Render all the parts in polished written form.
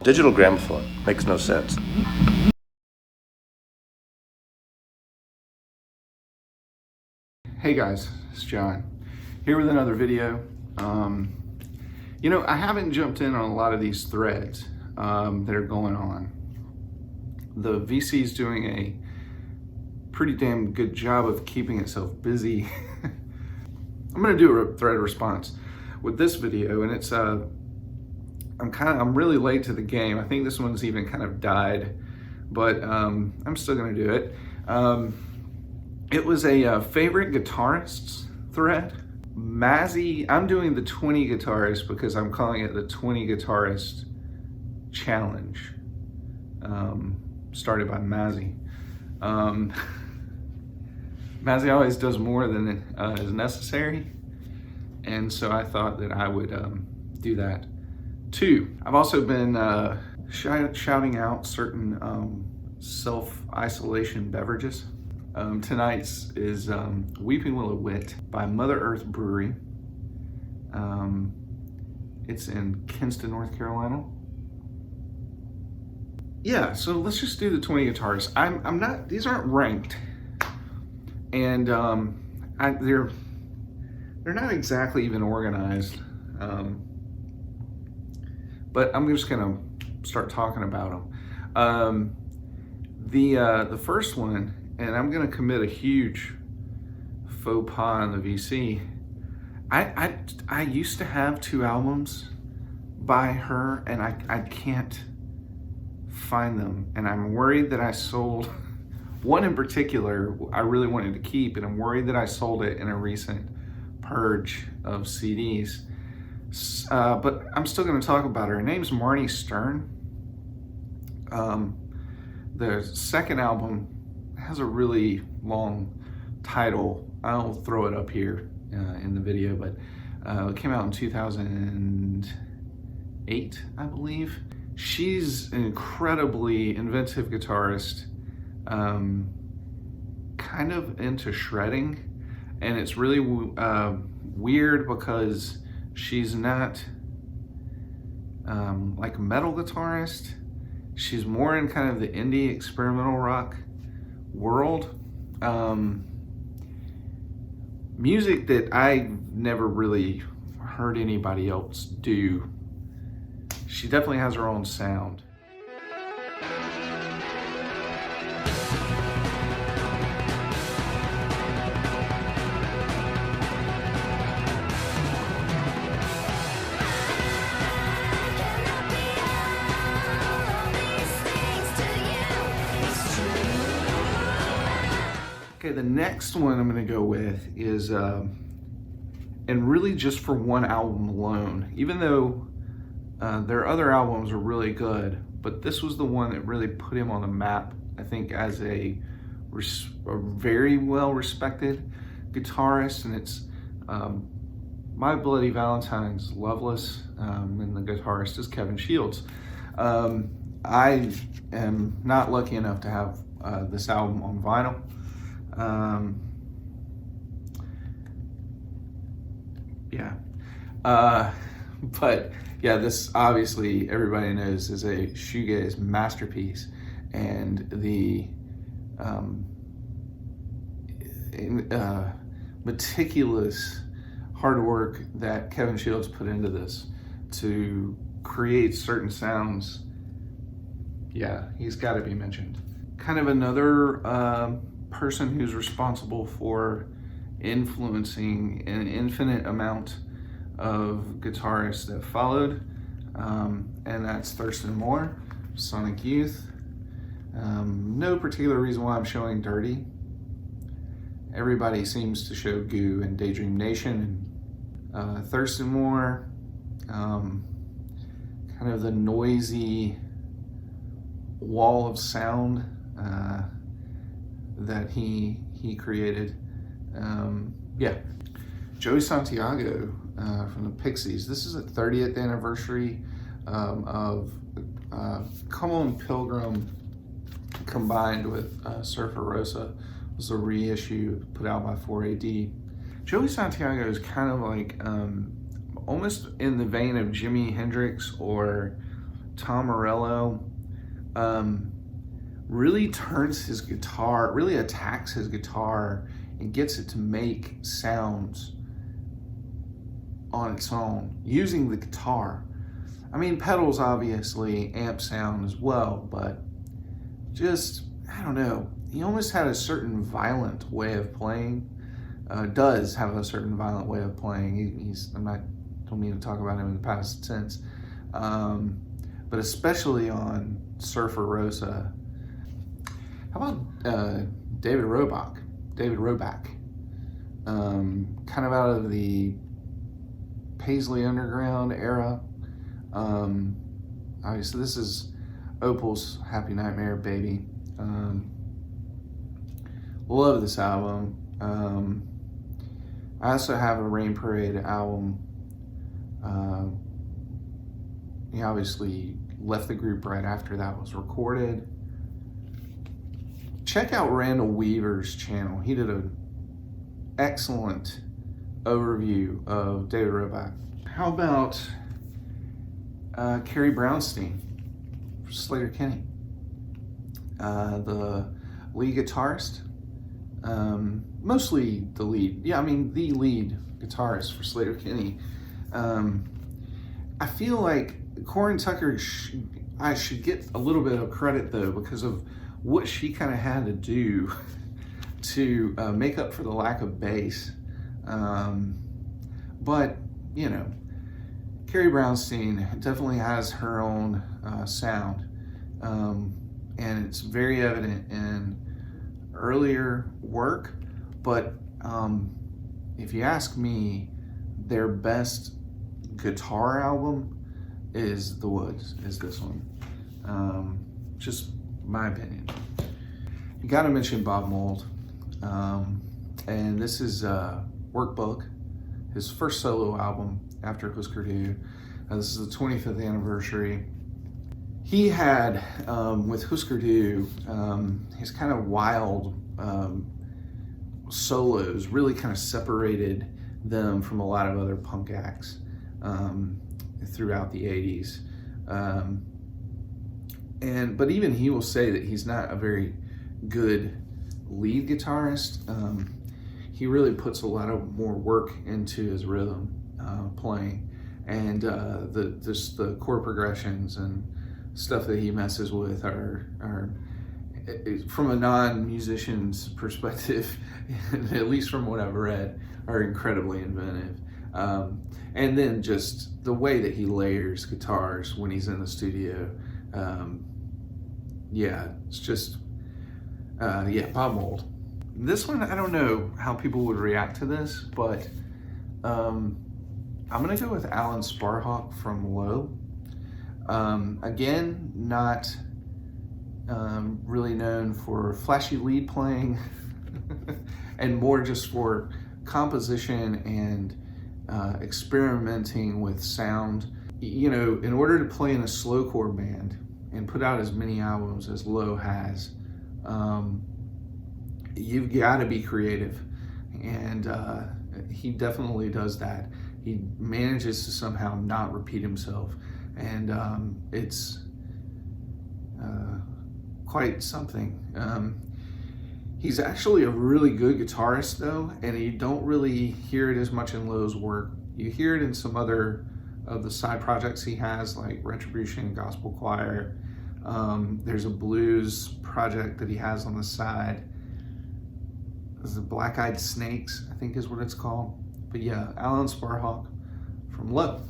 Digital gramophone makes no sense. Hey guys, it's John here with another video. You know, I haven't jumped in on a lot of these threads that are going on. The VC is doing a pretty damn good job of keeping itself busy. I'm gonna do a thread response with this video, and it's I'm really late to the game. I think this one's even kind of died, but I'm still gonna do it. It was a favorite guitarists thread. Mazzy, I'm doing the 20 guitarists because I'm calling it the 20 guitarist challenge, started by Mazzy. Mazzy always does more than is necessary, and so I thought that I would do that too. I've also been shouting out certain self-isolation beverages. Tonight's is Weeping Willow Wit by Mother Earth Brewery. It's in Kinston, North Carolina. Yeah, so let's just do the 20 guitars. I'm not, these aren't ranked, and they're not exactly even organized, but I'm just gonna start talking about them. The first one, and I'm gonna commit a huge faux pas on the VC. I used to have 2 albums by her, and I can't find them, and I'm worried that I sold one in particular I really wanted to keep, and I'm worried that I sold it in a recent purge of CDs. But I'm still gonna talk about her. Her name's Marnie Stern. The second album has a really long title. I'll throw it up here in the video, but it came out in 2008, I believe. She's an incredibly inventive guitarist, kind of into shredding, and it's really weird because she's not like a metal guitarist. She's more in kind of the indie experimental rock world. Music that I never really heard anybody else do. She definitely has her own sound. Okay, the next one I'm gonna go with is, and really just for one album alone, even though their other albums are really good, but this was the one that really put him on the map, I think, as a very well-respected guitarist, and it's My Bloody Valentine's Loveless, and the guitarist is Kevin Shields. I am not lucky enough to have this album on vinyl. But yeah, this obviously everybody knows is a shoegaze masterpiece, and the meticulous hard work that Kevin Shields put into this to create certain sounds, yeah, he's got to be mentioned. Kind of another person who's responsible for influencing an infinite amount of guitarists that followed, and that's Thurston Moore, Sonic Youth. No particular reason why I'm showing Dirty. Everybody seems to show Goo and Daydream Nation. And Thurston Moore, kind of the noisy wall of sound that he created. Yeah, Joey Santiago from the Pixies. This is a 30th anniversary of Come On Pilgrim combined with Surfer Rosa. It was a reissue put out by 4AD. Joey Santiago is kind of like almost in the vein of Jimi Hendrix or Tom Morello. Really turns his guitar, really attacks his guitar and gets it to make sounds on its own using the guitar. I mean, pedals obviously amp sound as well, but just, I don't know, he almost had a certain violent way of playing. Does have a certain violent way of playing. Don't mean to talk about him in the past tense, but especially on Surfer Rosa. How about David Roback? Kind of out of the Paisley Underground era. Obviously, this is Opal's Happy Nightmare Baby. Love this album. I also have a Rain Parade album. He obviously left the group right after that was recorded. Check out Randall Weaver's channel. He did an excellent overview of David Roback. How about Carrie Brownstein for Sleater-Kinney? The lead guitarist. Mostly the lead. Yeah, I mean, the lead guitarist for Sleater-Kinney. I feel like Corin Tucker, I should get a little bit of credit though, because of what she kind of had to do to make up for the lack of bass. But, you know, Carrie Brownstein definitely has her own sound. And it's very evident in earlier work, but if you ask me, their best guitar album is The Woods, is this one. Just my opinion. You gotta mention Bob Mould. And this is Workbook, his first solo album after Husker Du. This is the 25th anniversary. He had, with Husker Du, his kind of wild solos really kind of separated them from a lot of other punk acts throughout the 80s. But even he will say that he's not a very good lead guitarist. He really puts a lot of more work into his rhythm playing, and the chord progressions and stuff that he messes with are from a non-musician's perspective, at least from what I've read, are incredibly inventive. And then just the way that he layers guitars when he's in the studio. It's just, Bob Mould. This one, I don't know how people would react to this, but I'm gonna go with Alan Sparhawk from Low. Again, not really known for flashy lead playing and more just for composition and experimenting with sound. You know, in order to play in a slowcore band and put out as many albums as Low has, you've got to be creative, and he definitely does that. He manages to somehow not repeat himself, and it's quite something. He's actually a really good guitarist though, and you don't really hear it as much in Low's work. You hear it in some other of the side projects he has, like Retribution Gospel Choir. There's a blues project that he has on the side. This is Black Eyed Snakes, I think is what it's called. But yeah, Alan Sparhawk from Low.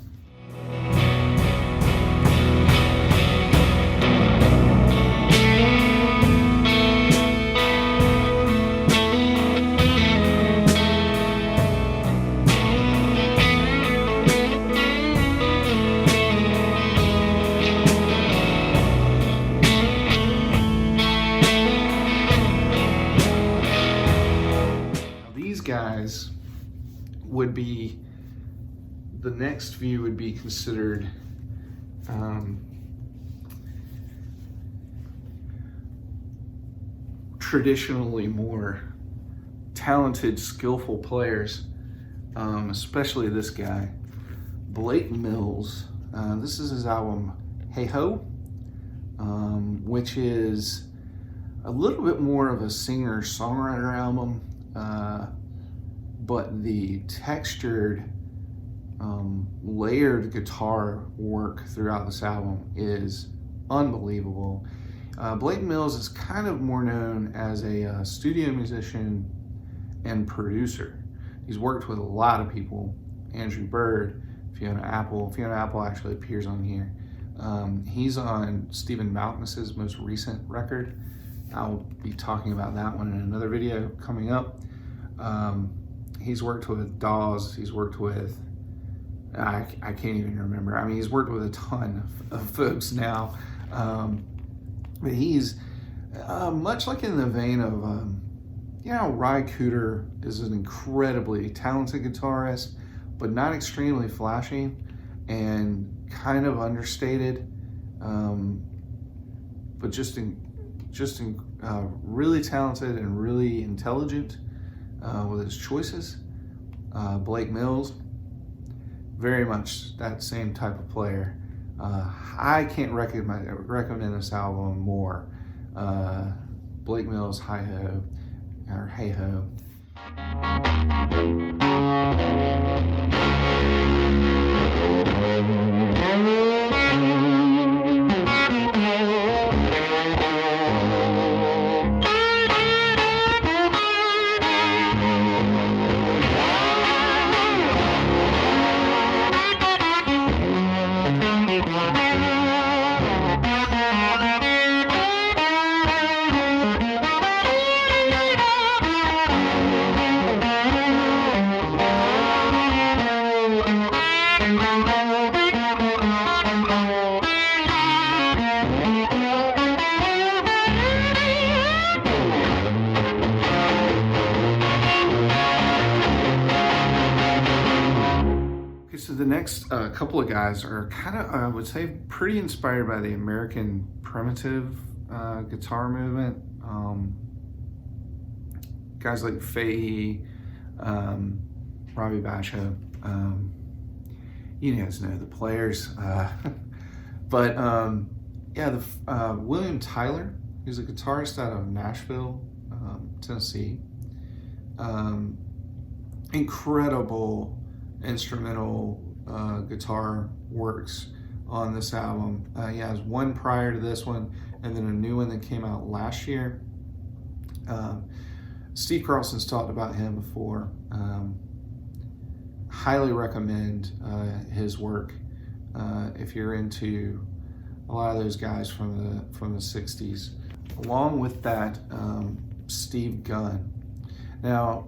Guys would be, the next view would be considered traditionally more talented, skillful players. especially this guy, Blake Mills. This is his album, Hey Ho, which is a little bit more of a singer-songwriter album, but the textured, layered guitar work throughout this album is unbelievable. Blake Mills is kind of more known as a studio musician and producer. He's worked with a lot of people. Andrew Bird, Fiona Apple. Fiona Apple actually appears on here. He's on Stephen Malkmus's most recent record. I'll be talking about that one in another video coming up. He's worked with Dawes. He's worked with, I can't even remember. I mean, he's worked with a ton of folks now. But he's much like in the vein of, you know, Ry Cooder is an incredibly talented guitarist, but not extremely flashy and kind of understated, but just really talented and really intelligent with his choices. Blake Mills, very much that same type of player. I can't recommend this album more. Blake Mills, Hi Ho, or Hey Ho. So the next couple of guys are kind of, I would say, pretty inspired by the American primitive guitar movement. Guys like Fahey, Robbie Basho, you guys know the players. But yeah, William Tyler, who's a guitarist out of Nashville, Tennessee. Incredible instrumental guitar works on this album. He has one prior to this one, and then a new one that came out last year. Steve Carlson's talked about him before. Highly recommend his work if you're into a lot of those guys from the 60s. Along with that, Steve Gunn. Now,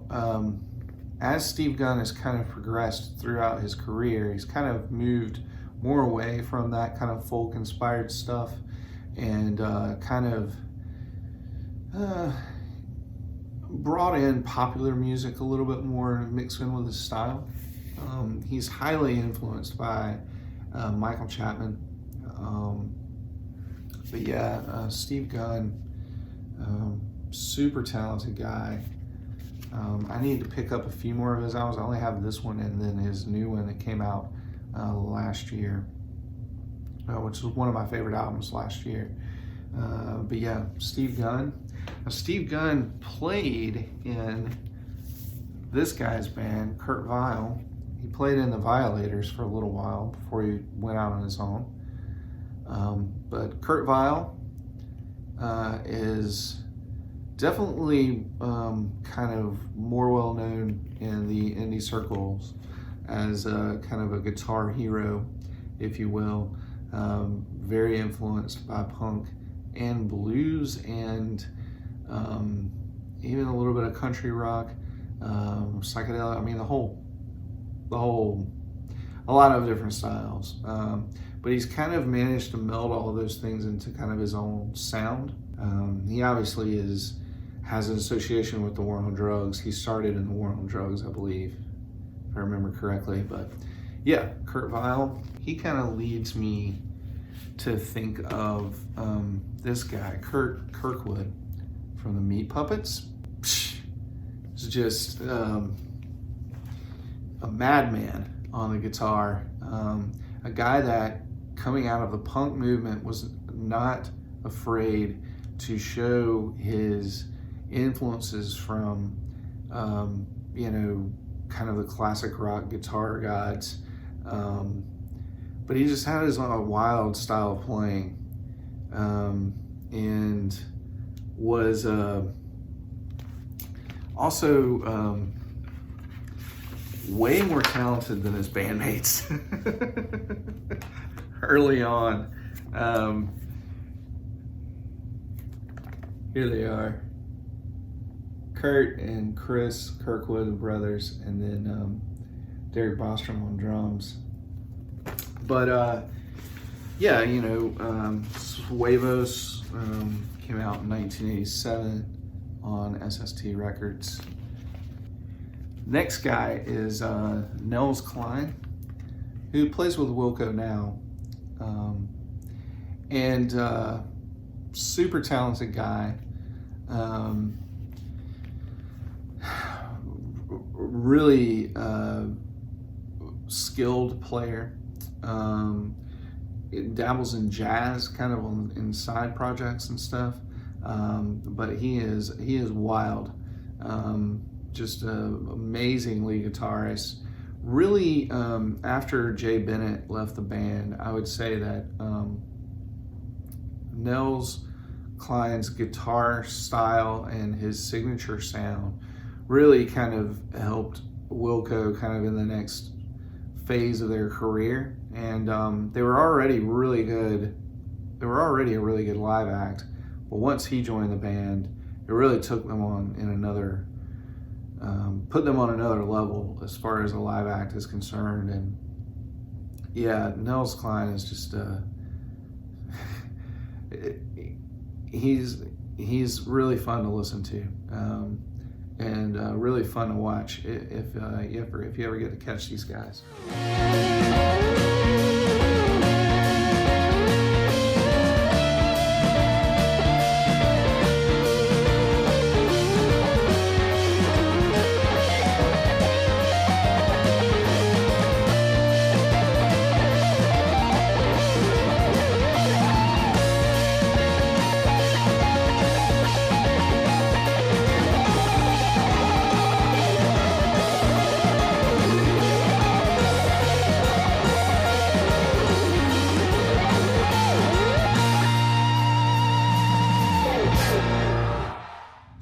as Steve Gunn has kind of progressed throughout his career, he's kind of moved more away from that kind of folk-inspired stuff and kind of brought in popular music a little bit more, mixed in with his style. He's highly influenced by Michael Chapman. But yeah, Steve Gunn, super talented guy. I need to pick up a few more of his albums. I only have this one and then his new one that came out last year, which was one of my favorite albums last year. But yeah, Steve Gunn. Now, Steve Gunn played in this guy's band, Kurt Vile. He played in the Violators for a little while before he went out on his own. But Kurt Vile is definitely kind of more well known in the indie circles as kind of a guitar hero, if you will. Very influenced by punk and blues and even a little bit of country rock, psychedelic. I mean, a lot of different styles. But he's kind of managed to meld all of those things into kind of his own sound. He obviously has an association with the War on Drugs. He started in the War on Drugs, I believe, if I remember correctly. But yeah, Kurt Vile, he kind of leads me to think of this guy, Kurt Kirkwood from the Meat Puppets. It's just, a madman on the guitar, a guy that coming out of the punk movement was not afraid to show his influences from, you know, kind of the classic rock guitar gods. But he just had his own wild style of playing, and was also way more talented than his bandmates early on. Here they are, Kurt and Chris Kirkwood, the brothers, and then Derek Bostrom on drums. But yeah, you know, Huevos came out in 1987 on SST Records. Next guy is Nels Cline, who plays with Wilco now, and super talented guy. Really skilled player. It dabbles in jazz, kind of in side projects and stuff. But he is wild. Just an amazing lead guitarist. Really, after Jay Bennett left the band, I would say that Nels Cline's guitar style and his signature sound really kind of helped Wilco kind of in the next phase of their career. And they were already really good. They were already a really good live act. But once he joined the band, it really took them on in another, put them on another level as far as a live act is concerned. And yeah, Nels Cline is just he's really fun to listen to, and really fun to watch if you ever get to catch these guys.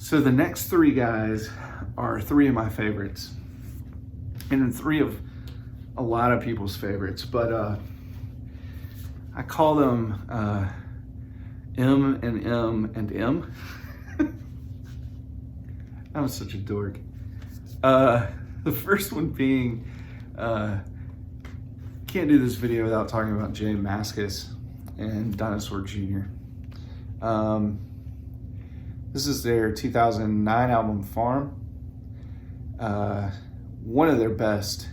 So the next three guys are three of my favorites, and three of a lot of people's favorites, but I call them M and M and M. I'm such a dork. The first one being, can't do this video without talking about Jay Mascis and Dinosaur Jr. This is their 2009 album, Farm. One of their best,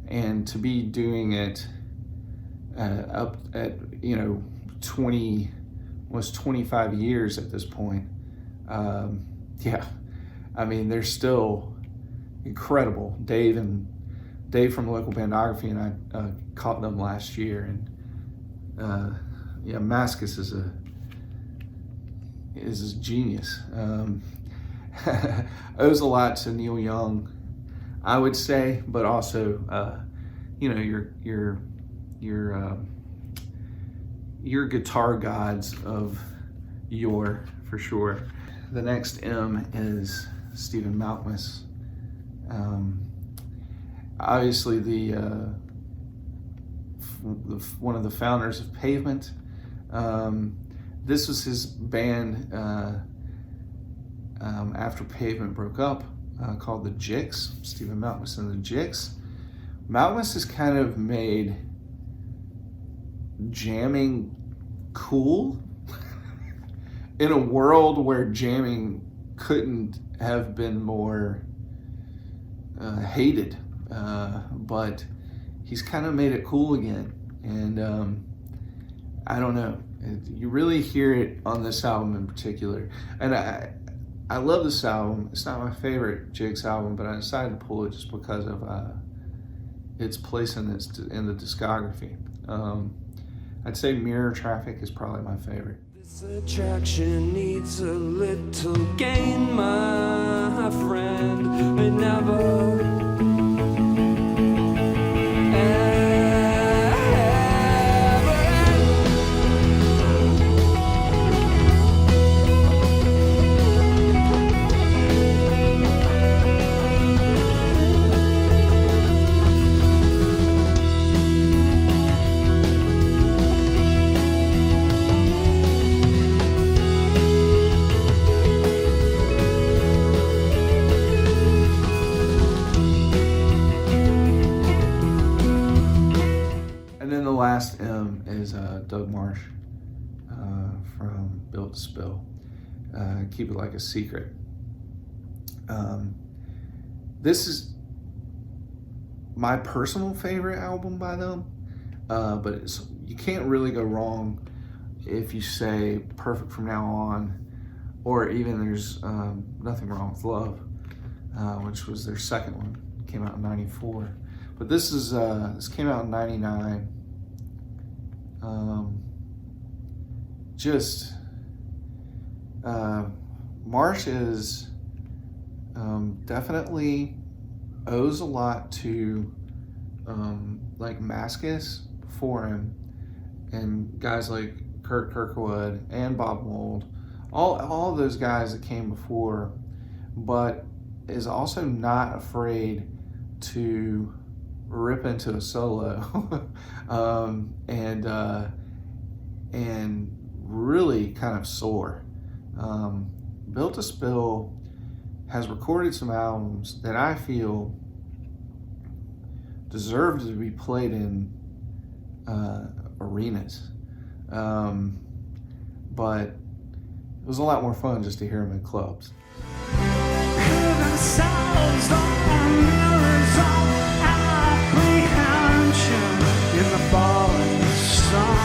and to be doing it up at, 25 years at this point. Yeah, I mean, they're still incredible. Dave from Local Bandography and I caught them last year, and yeah, Mascis is a genius. Owes a lot to Neil Young, I would say, but also, your guitar gods of yore, for sure. The next M is Stephen Malkmus. Obviously one of the founders of Pavement. This was his band after Pavement broke up, called the Jicks, Stephen Malkmus and the Jicks. Malkmus has kind of made jamming cool in a world where jamming couldn't have been more hated, but he's kind of made it cool again. And I don't know, you really hear it on this album in particular. And I love this album. It's not my favorite Jigs album, but I decided to pull it just because of its place in the discography. I'd say Mirror Traffic is probably my favorite. This attraction needs a little gain, my friend. It never Last M is Doug Marsh from Built to Spill. Keep It Like a Secret. This is my personal favorite album by them, but you can't really go wrong if you say Perfect From Now On, or even there's Nothing Wrong With Love, which was their second one, came out in '94. But this came out in '99. Marsh is definitely owes a lot to like Mascis before him, and guys like Kurt Kirkwood and Bob Mould, all of those guys that came before, but is also not afraid to rip into a solo and really kind of soar. Built to Spill has recorded some albums that I feel deserve to be played in arenas, but it was a lot more fun just to hear them in clubs. In the falling sun.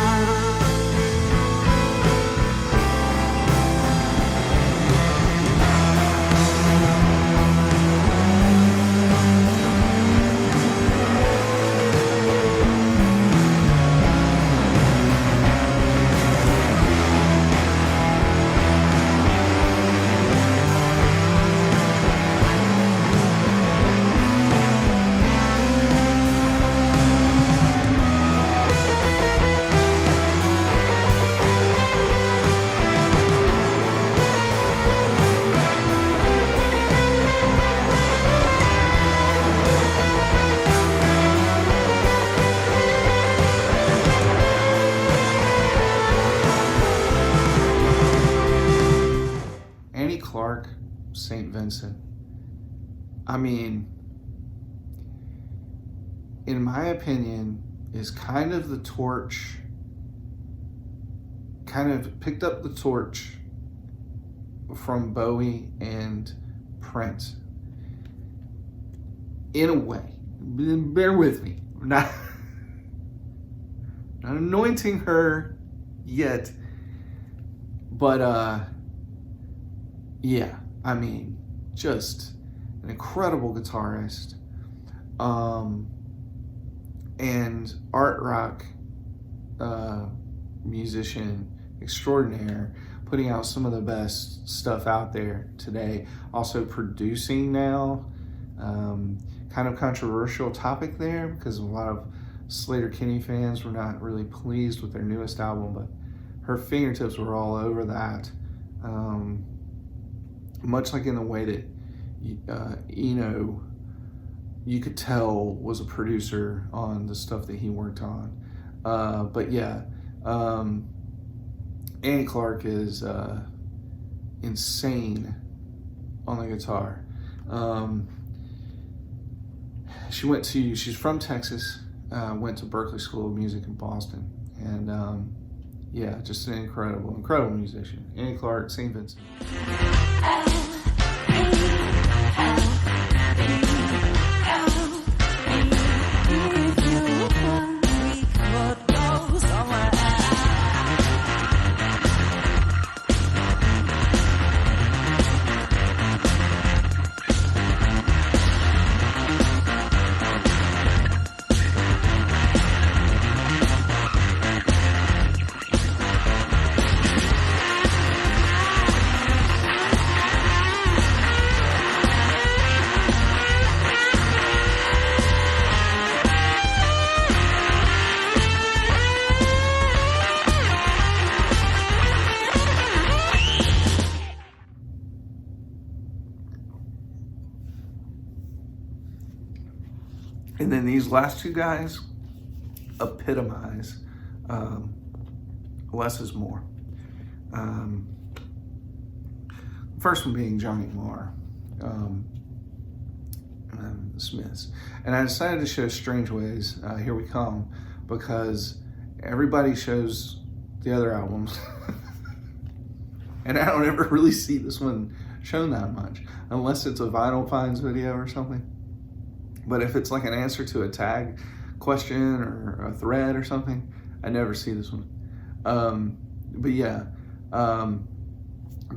St. Vincent. I mean, in my opinion, is kind of the torch, kind of picked up the torch from Bowie and Prince. In a way, bear with me, I'm not anointing her yet, but yeah, I mean, just an incredible guitarist, and art rock musician extraordinaire, putting out some of the best stuff out there today. Also producing now, kind of controversial topic there, because a lot of Sleater-Kinney fans were not really pleased with their newest album, but her fingertips were all over that. Much like in the way that Eno, you could tell was a producer on the stuff that he worked on. But yeah, Annie Clark is insane on the guitar. She's from Texas, went to Berklee School of Music in Boston, and yeah, just an incredible musician. Annie Clark, St. Vincent. And then these last two guys epitomize less is more. First one being Johnny Marr, the Smiths. And I decided to show Strange Ways, Here We Come, because everybody shows the other albums. And I don't ever really see this one shown that much, unless it's a Vinyl Finds video or something. But if it's like an answer to a tag question or a thread or something, I never see this one. But yeah,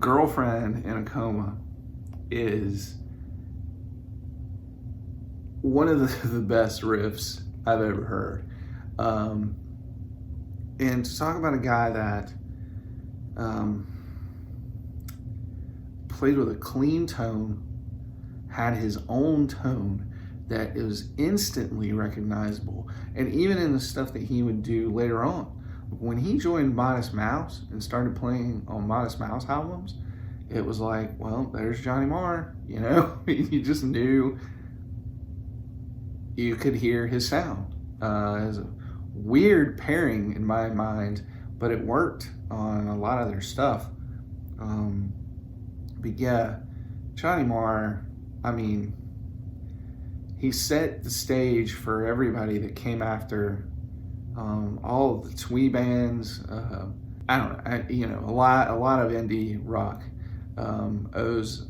Girlfriend in a Coma is one of the best riffs I've ever heard. And to talk about a guy that played with a clean tone, had his own tone that was instantly recognizable. And even in the stuff that he would do later on, when he joined Modest Mouse and started playing on Modest Mouse albums, it was like, well, there's Johnny Marr, you know? You just knew, you could hear his sound. It was a weird pairing in my mind, but it worked on a lot of their stuff. But yeah, Johnny Marr, I mean, he set the stage for everybody that came after, all of the twee bands. I don't know, you know, a lot of indie rock owes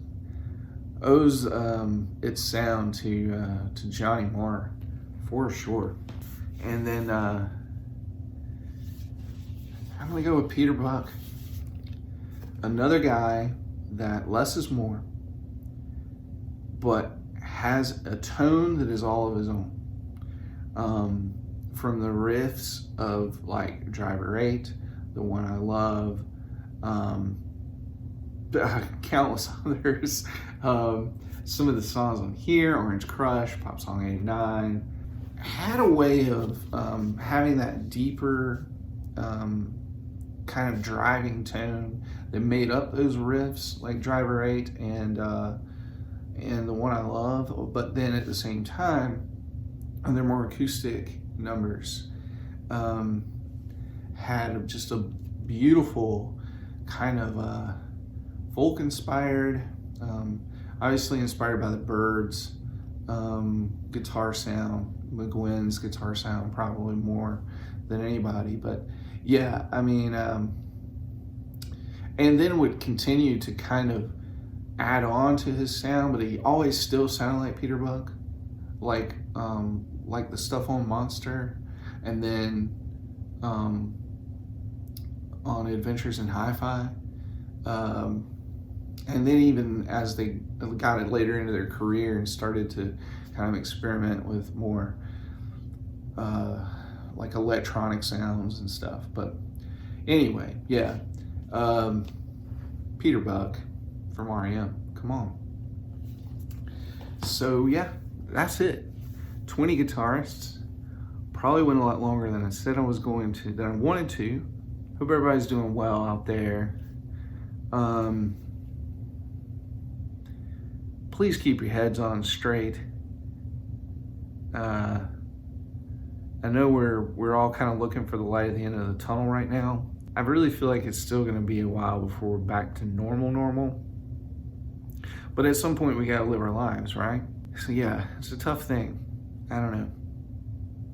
its sound to Johnny Marr for sure. And then I'm gonna go with Peter Buck, another guy that less is more, but has a tone that is all of his own. From the riffs of like Driver 8, The One I Love, countless others. Some of the songs on here, Orange Crush, Pop Song 89, had a way of having that deeper kind of driving tone that made up those riffs like Driver 8 and The One I Love, but then at the same time, on their more acoustic numbers, had just a beautiful kind of folk inspired, obviously inspired by the Byrds guitar sound, McGuinn's guitar sound probably more than anybody, but yeah, I mean, and then would continue to kind of add on to his sound, but he always still sounded like Peter Buck, like the stuff on Monster, and then on Adventures in Hi-Fi, and then even as they got it later into their career and started to kind of experiment with more like electronic sounds and stuff. But anyway, yeah, Peter Buck from R.E.M. Come on. So yeah, that's it. 20 guitarists. Probably went a lot longer than I said I was going to, than I wanted to. Hope everybody's doing well out there. Please keep your heads on straight. I know we're all kind of looking for the light at the end of the tunnel right now. I really feel like it's still going to be a while before we're back to normal. But at some point we got to live our lives, right? So yeah, it's a tough thing. I don't know.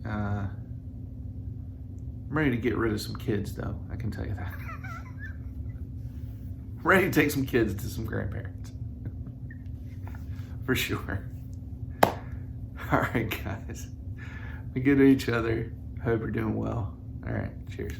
I'm ready to get rid of some kids, though. I can tell you that. I'm ready to take some kids to some grandparents. For sure. All right, guys. Be good to each other. Hope you're doing well. All right, cheers.